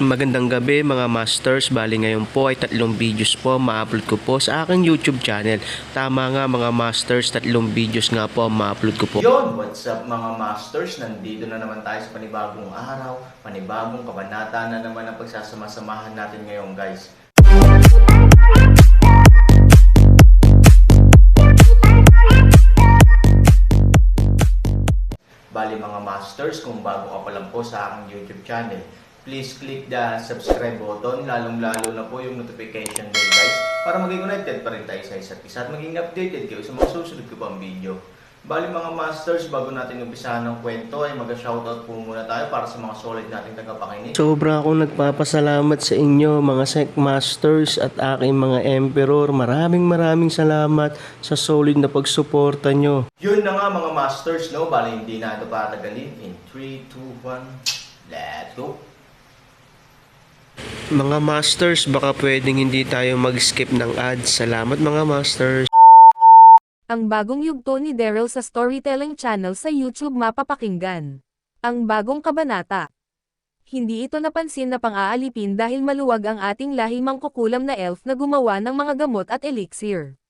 Magandang gabi mga masters, bali ngayon po ay 3 videos po ma-upload ko po sa aking YouTube channel. Tama nga mga masters, 3 videos nga po ma-upload ko po. Yon, what's up mga masters? Nandito na naman tayo sa panibagong araw, panibagong kabanata na naman ang pagsasama-samahan natin ngayon guys. Bali mga masters, kung bago ka pa lang po sa aking YouTube channel, please click the subscribe button, lalong-lalo na po yung notification bell guys, para maging connected pa rin tayo sa isa't isa at maging updated kayo sa mga susunod ko pang video. Bali mga masters, bago natin umpisahan ng kwento ay mag-shoutout po muna tayo para sa mga solid nating tagapakinig. Sobra akong nagpapasalamat sa inyo mga Sec Masters at aking mga Emperor. Maraming salamat sa solid na pagsuporta nyo. Yun na nga mga masters, no? Bali hindi na ito patagalin. In 3, 2, 1, let's go! Mga masters, baka pwedeng hindi tayo mag-skip ng ads. Salamat mga masters. Ang bagong yugto ni Daryl sa Storytelling Channel sa YouTube mapapakinggan. Ang bagong kabanata. Hindi ito napansin na pang-aalipin dahil maluwag ang ating lahi mangkukulam na elf na gumawa ng mga gamot at elixir.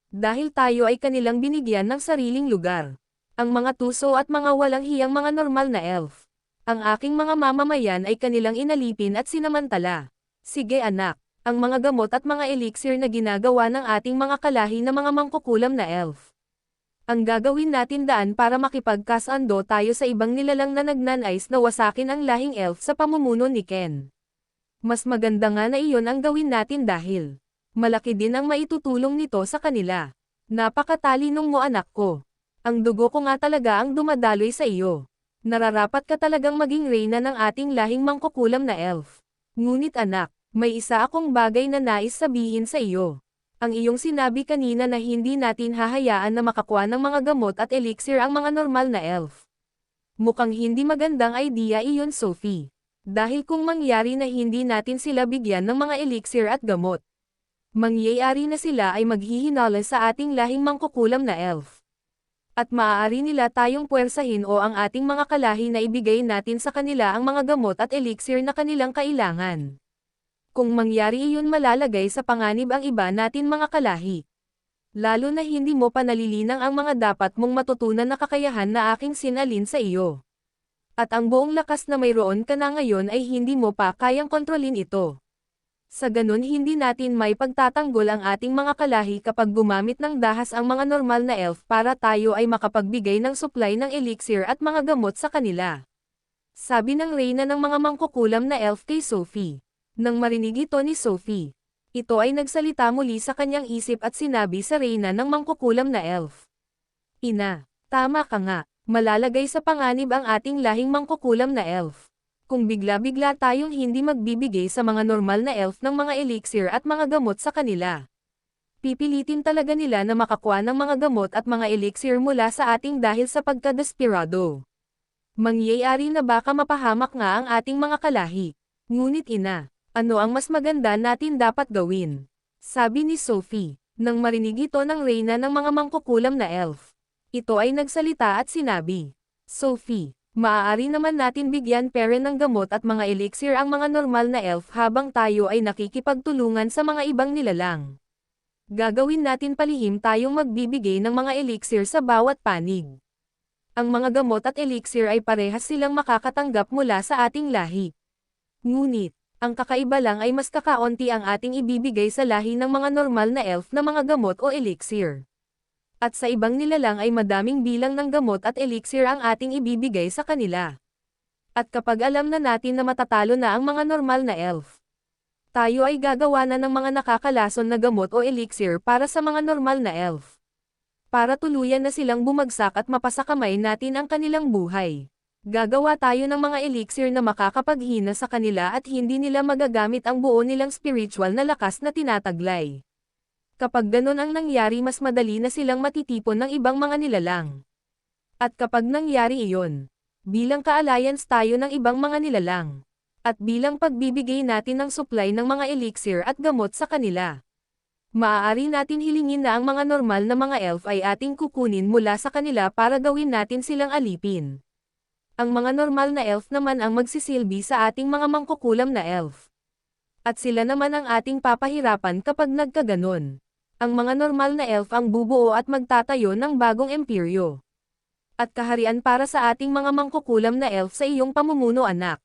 Dahil tayo ay kanilang binigyan ng sariling lugar. Ang mga tuso at mga walang hiyang mga normal na elf. Ang aking mga mamamayan ay kanilang inalipin at sinamantala. Sige anak. Ang mga gamot at mga elixir na ginagawa ng ating mga kalahi na mga mangkukulam na elf. Ang gagawin natin daan para makipagkasando tayo sa ibang nilalang na nagnanais na wasakin ang lahing elf sa pamumuno ni Ken. Mas maganda nga na iyon ang gawin natin dahil malaki din ang maitutulong nito sa kanila. Napakatalinong mo anak ko. Ang dugo ko nga talaga ang dumadaloy sa iyo. Nararapat ka talagang maging reyna ng ating lahing mangkukulam na elf. Ngunit anak, may isa akong bagay na nais sabihin sa iyo. Ang iyong sinabi kanina na hindi natin hahayaan na makakuha ng mga gamot at elixir ang mga normal na elf. Mukhang hindi magandang idea iyon Sophie. Dahil kung mangyari na hindi natin sila bigyan ng mga elixir at gamot, mangyayari na sila ay maghihinala sa ating lahing mangkukulam na elf. At maaari nila tayong puwersahin o ang ating mga kalahi na ibigay natin sa kanila ang mga gamot at elixir na kanilang kailangan. Kung mangyari iyon malalagay sa panganib ang iba natin mga kalahi. Lalo na hindi mo pa nalilinang ang mga dapat mong matutunan na kakayahan na aking sinalin sa iyo. At ang buong lakas na mayroon ka na ngayon ay hindi mo pa kayang kontrolin ito. Sa ganun hindi natin may pagtatanggol ang ating mga kalahi kapag gumamit ng dahas ang mga normal na elf para tayo ay makapagbigay ng supply ng elixir at mga gamot sa kanila. Sabi ng reyna ng mga mangkukulam na elf kay Sophie. Nang marinig ito ni Sophie, ito ay nagsalita muli sa kanyang isip at sinabi sa reyna ng mangkukulam na elf. Ina, tama ka nga, malalagay sa panganib ang ating lahing mangkukulam na elf. Kung bigla-bigla tayong hindi magbibigay sa mga normal na elf ng mga elixir at mga gamot sa kanila. Pipilitin talaga nila na makakuha ng mga gamot at mga elixir mula sa ating dahil sa pagkadesperado. Mangyayari na baka mapahamak nga ang ating mga kalahi. Ngunit ina, ano ang mas maganda natin dapat gawin? Sabi ni Sophie, nang marinig ito ng reyna ng mga mangkukulam na elf. Ito ay nagsalita at sinabi, Sophie, maaari naman natin bigyan pere ng gamot at mga elixir ang mga normal na elf habang tayo ay nakikipagtulungan sa mga ibang nilalang. Gagawin natin palihim tayong magbibigay ng mga elixir sa bawat panig. Ang mga gamot at elixir ay parehas silang makakatanggap mula sa ating lahi. Ngunit, ang kakaiba lang ay mas kakaunti ang ating ibibigay sa lahi ng mga normal na elf na mga gamot o elixir. At sa ibang nilalang ay madaming bilang ng gamot at elixir ang ating ibibigay sa kanila. At kapag alam na natin na matatalo na ang mga normal na elf, tayo ay gagawa na ng mga nakakalason na gamot o elixir para sa mga normal na elf. Para tuluyan na silang bumagsak at mapasakamay natin ang kanilang buhay. Gagawa tayo ng mga elixir na makakapaghina sa kanila at hindi nila magagamit ang buo nilang spiritual na lakas na tinataglay. Kapag ganun ang nangyari mas madali na silang matitipon ng ibang mga nilalang. At kapag nangyari iyon, bilang ka-alliance tayo ng ibang mga nilalang. At bilang pagbibigay natin ng supply ng mga elixir at gamot sa kanila. Maaari natin hilingin na ang mga normal na mga elf ay ating kukunin mula sa kanila para gawin natin silang alipin. Ang mga normal na elf naman ang magsisilbi sa ating mga mangkukulam na elf. At sila naman ang ating papahirapan kapag nagkaganon. Ang mga normal na elf ang bubuo at magtatayo ng bagong imperyo. At kaharian para sa ating mga mangkukulam na elf sa iyong pamumuno, anak.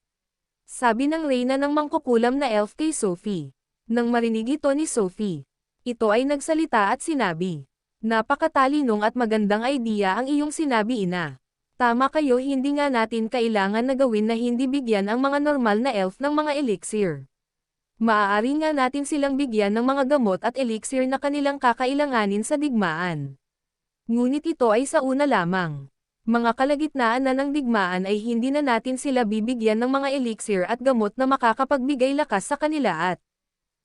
Sabi ng reyna ng mangkukulam na elf kay Sophie. Nang marinig ito ni Sophie, ito ay nagsalita at sinabi, "Napakatalinong at magandang idea ang iyong sinabi, ina. Tama kayo, hindi nga natin kailangan na gawin na hindi bigyan ang mga normal na elf ng mga elixir. Maaari nga natin silang bigyan ng mga gamot at elixir na kanilang kakailanganin sa digmaan. Ngunit ito ay sa una lamang. Mga kalagitnaan na ng digmaan ay hindi na natin sila bibigyan ng mga elixir at gamot na makakapagbigay lakas sa kanila at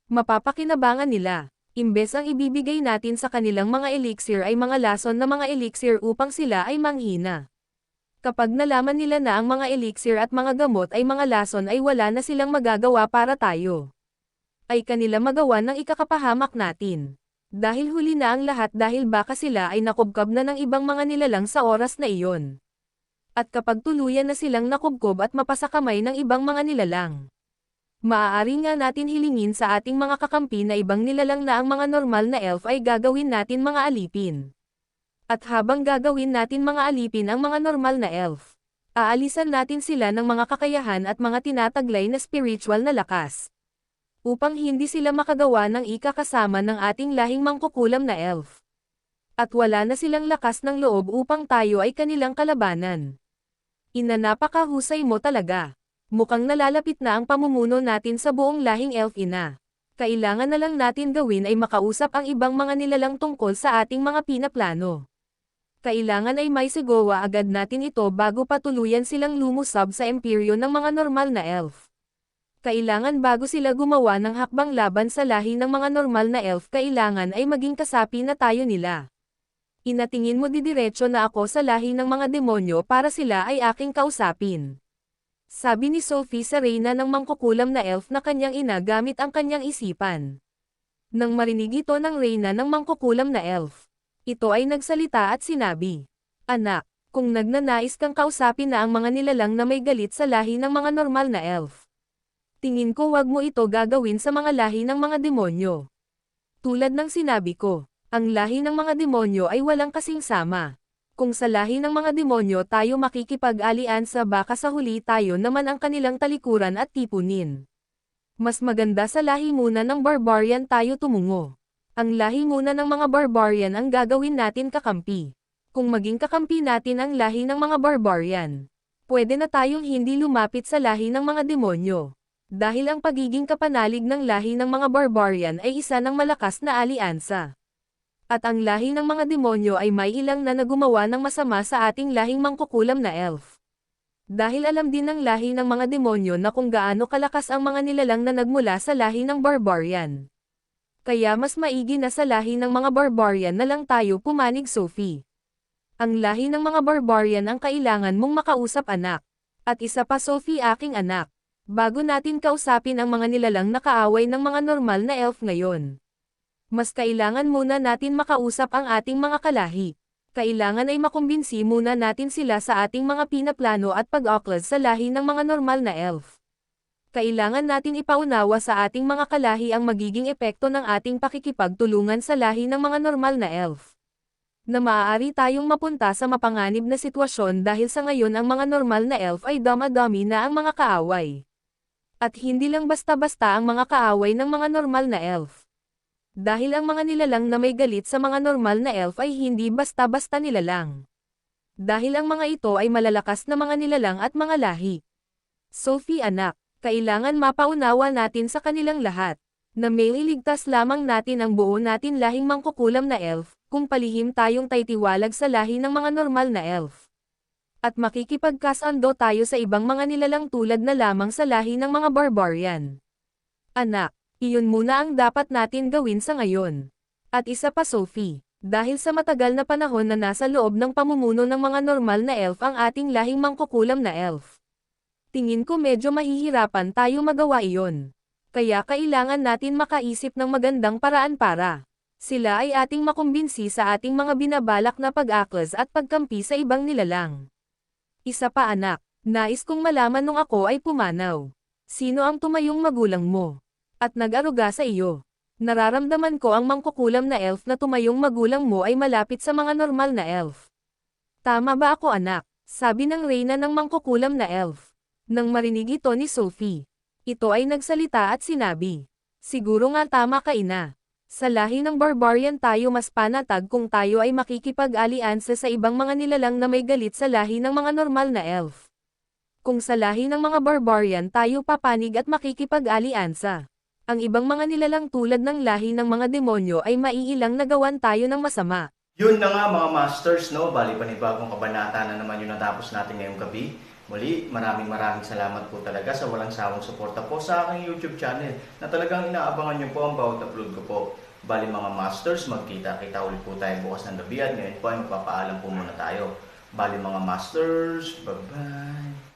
mapapakinabangan nila. Imbes ang ibibigay natin sa kanilang mga elixir ay mga lason na mga elixir upang sila ay manghina. Kapag nalaman nila na ang mga elixir at mga gamot ay mga lason ay wala na silang magagawa para tayo. Ay kanila magawa ng ikakapahamak natin. Dahil huli na ang lahat dahil baka sila ay nakubkob na ng ibang mga nilalang sa oras na iyon. At kapag tuluyan na silang nakubkob at mapasakamay ng ibang mga nilalang, maaari nga natin hilingin sa ating mga kakampi na ibang nilalang na ang mga normal na elf ay gagawin natin mga alipin. At habang gagawin natin mga alipin ang mga normal na elf, aalisan natin sila ng mga kakayahan at mga tinataglay na spiritual na lakas. Upang hindi sila makagawa ng ikakasama ng ating lahing mangkukulam na elf. At wala na silang lakas ng loob upang tayo ay kanilang kalabanan. Ina, napakahusay mo talaga. Mukhang nalalapit na ang pamumuno natin sa buong lahing elf, ina. Kailangan na lang natin gawin ay makausap ang ibang mga nilalang tungkol sa ating mga pinaplano. Kailangan ay may sigawa agad natin ito bago patuluyan silang lumusab sa imperyo ng mga normal na elf. Kailangan bago sila gumawa ng hakbang laban sa lahi ng mga normal na elf, kailangan ay maging kasapi na tayo nila. Inatingin mo didiretso na ako sa lahi ng mga demonyo para sila ay aking kausapin. Sabi ni Sophie sa reyna ng mangkukulam na elf na kanyang ina gamit ang kanyang isipan. Nang marinig ito ng reyna ng mangkukulam na elf, ito ay nagsalita at sinabi, "Anak, kung nagnanais kang kausapin na ang mga nilalang na may galit sa lahi ng mga normal na elf, tingin ko wag mo ito gagawin sa mga lahi ng mga demonyo. Tulad ng sinabi ko, ang lahi ng mga demonyo ay walang kasing sama. Kung sa lahi ng mga demonyo tayo makikipag-aliansa, baka sa huli tayo naman ang kanilang talikuran at tipunin. Mas maganda sa lahi muna ng barbarian tayo tumungo. Ang lahi muna ng mga barbarian ang gagawin natin kakampi. Kung maging kakampi natin ang lahi ng mga barbarian, pwede na tayong hindi lumapit sa lahi ng mga demonyo. Dahil ang pagiging kapanalig ng lahi ng mga barbarian ay isa ng malakas na aliansa. At ang lahi ng mga demonyo ay may ilang na gumawa ng masama sa ating lahing mangkukulam na elf. Dahil alam din ng lahi ng mga demonyo na kung gaano kalakas ang mga nilalang na nagmula sa lahi ng barbarian. Kaya mas maigi na sa lahi ng mga barbarian na lang tayo pumanig, Sophie. Ang lahi ng mga barbarian ang kailangan mong makausap, anak. At isa pa, Sophie, aking anak. Bago natin kausapin ang mga nilalang na kaaway ng mga normal na elf ngayon, mas kailangan muna natin makausap ang ating mga kalahi. Kailangan ay makumbinsi muna natin sila sa ating mga pinaplano at pag-aklad sa lahi ng mga normal na elf. Kailangan natin ipaunawa sa ating mga kalahi ang magiging epekto ng ating pakikipagtulungan sa lahi ng mga normal na elf. Na maaari tayong mapunta sa mapanganib na sitwasyon dahil sa ngayon ang mga normal na elf ay dama-dami na ang mga kaaway. At hindi lang basta-basta ang mga kaaway ng mga normal na elf. Dahil ang mga nilalang na may galit sa mga normal na elf ay hindi basta-basta nilalang. Dahil ang mga ito ay malalakas na mga nilalang at mga lahi. Sophie, anak, kailangan mapaunawa natin sa kanilang lahat, na may iligtas lamang natin ang buo natin lahing mangkukulam na elf, kung palihim tayong taytiwalag sa lahi ng mga normal na elf. At makikipagkasando tayo sa ibang mga nilalang tulad na lamang sa lahi ng mga barbarian. Anak, iyon muna ang dapat natin gawin sa ngayon. At isa pa, Sophie, dahil sa matagal na panahon na nasa loob ng pamumuno ng mga normal na elf ang ating lahing mangkukulam na elf, tingin ko medyo mahihirapan tayo magawa iyon. Kaya kailangan natin makaisip ng magandang paraan para sila ay ating makumbinsi sa ating mga binabalak na pag-aklas at pagkampi sa ibang nilalang. Isa pa, anak, Nais kong malaman nung ako ay pumanaw. Sino ang tumayong magulang mo? At nag-aruga sa iyo? Nararamdaman ko ang mangkukulam na elf na tumayong magulang mo ay malapit sa mga normal na elf. Tama ba ako anak? Sabi ng reyna ng mangkukulam na elf. Nang marinig ito ni Sophie, ito ay nagsalita at sinabi, siguro nga tama ka ina. Sa lahi ng barbarian tayo mas panatag kung tayo ay makikipag-aliansa sa ibang mga nilalang na may galit sa lahi ng mga normal na elf. Kung sa lahi ng mga barbarian tayo papanig at makikipag-aliansa, ang ibang mga nilalang tulad ng lahi ng mga demonyo ay maiilang nagawan tayo ng masama. Yun na nga mga masters, no? Bali panibagong kabanata na naman yung natapos natin ngayong gabi. Muli, maraming salamat po talaga sa walang sawang suporta po sa aking YouTube channel na talagang inaabangan nyo po ang bawat upload ko po. Bali mga masters, magkita-kita ulit po tayo bukas ng gabi at ngayon po ay magpapaalam po muna tayo. Bali mga masters, bye-bye!